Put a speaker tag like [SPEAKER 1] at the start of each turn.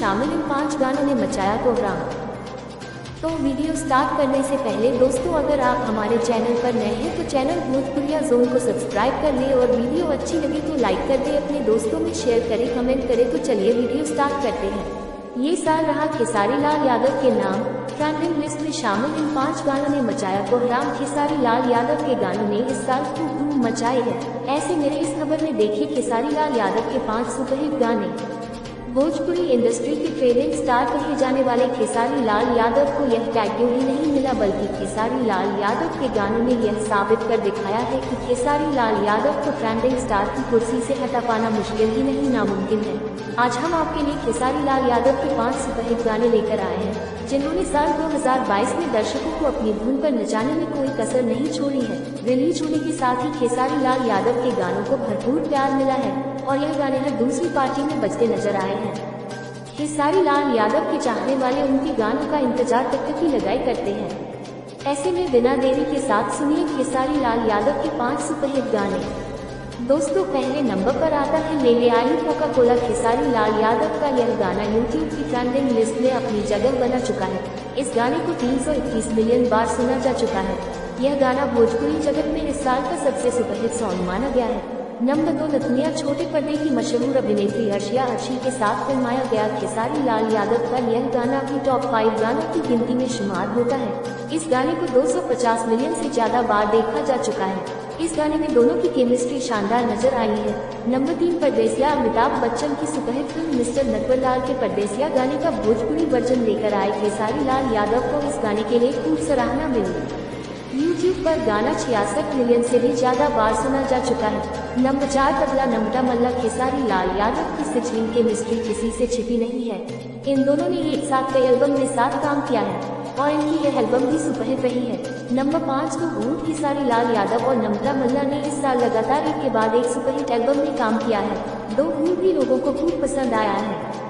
[SPEAKER 1] शामिल इन 5 गानों ने मचाया कोहराम। तो वीडियो स्टार्ट करने से पहले दोस्तों, अगर आप हमारे चैनल पर नए हैं तो चैनल भोजपुरिया जोन को सब्सक्राइब कर लें और वीडियो अच्छी लगी तो लाइक कर दें, अपने दोस्तों में शेयर करें, कमेंट करें। तो चलिए वीडियो स्टार्ट करते हैं। ये साल रहा खेसारी लाल यादव के नाम। ट्रेंडिंग लिस्ट में शामिल इन 5 गानों ने मचाया कोहराम। खेसारी लाल यादव के गानों ने इस साल खूब धूम मचाई है। ऐसे मेरे इस खबर में देखिए खेसारी लाल यादव के 5 सुपरहिट गाने। भोजपुरी इंडस्ट्री के ट्रेंडिंग स्टार कहे जाने वाले खेसारी लाल यादव को यह टैग क्यों ही नहीं मिला, बल्कि खेसारी लाल यादव के गानों ने यह साबित कर दिखाया है कि खेसारी लाल यादव को ट्रेंडिंग स्टार की कुर्सी से हटा पाना मुश्किल ही नहीं नामुमकिन है। आज हम आपके लिए खेसारी लाल यादव के 5 सुपरहिट गाने लेकर आए हैं, जिन्होंने साल 2022 में दर्शकों को अपनी धुन पर नचाने में कोई कसर नहीं छोड़ी है। रिलीज होने के साथ ही खेसारी लाल यादव के गानों को भरपूर प्यार मिला है और यह गाने हर दूसरी पार्टी में बजते नजर आए हैं। खेसारी लाल यादव के चाहने वाले उनके गानों का इंतजार टकटकी लगाए करते हैं। ऐसे में बिना देरी के साथ सुनिए खेसारी लाल यादव के 5 सुपरहिट गाने। दोस्तों, पहले नंबर पर आता है ले ले आई कोका कोला। खेसारी लाल यादव का यह गाना यूट्यूब की ट्रेंडिंग लिस्ट में अपनी जगह बना चुका है। इस गाने को 321 मिलियन बार सुना जा चुका है। यह गाना भोजपुरी जगत में इस साल का सबसे सुपरहिट सॉन्ग माना गया है। नंबर 2 नथुनिया। छोटे पर्दे की मशहूर अभिनेत्री अर्शिया अर्शी के साथ फिल्माया गया खेसारी लाल यादव का यह गाना भी टॉप 5 गानों की गिनती में शुमार होता है। इस गाने को 250 मिलियन से ज्यादा बार देखा जा चुका है। इस गाने में दोनों की केमिस्ट्री शानदार नजर आई है। नंबर 3 परदेसिया। अमिताभ बच्चन की सुपरहिट फिल्म मिस्टर नटवरलाल के परदेसिया गाने का भोजपुरी वर्जन लेकर आए खेसारी लाल यादव को इस गाने के लिए खूब सराहना मिली। यूट्यूब पर गाना 66 मिलियन से भी ज्यादा बार सुना जा चुका है। नंबर 4 तबला नमटा मल्ला। खेसारी लाल यादव की सिचलिंग केमिस्ट्री किसी से छिपी नहीं है। इन दोनों ने एक साथ कई एल्बम में साथ काम किया है और इनकी यह एल्बम भी सुपरहिट रही है। नंबर 5 तो भूत। खेसारी लाल यादव और नमता मल्ला ने इस साल लगातार एक के बाद एक सुपरहिट एल्बम में काम किया है। दो भूत भी लोगों को खूब पसंद आया है।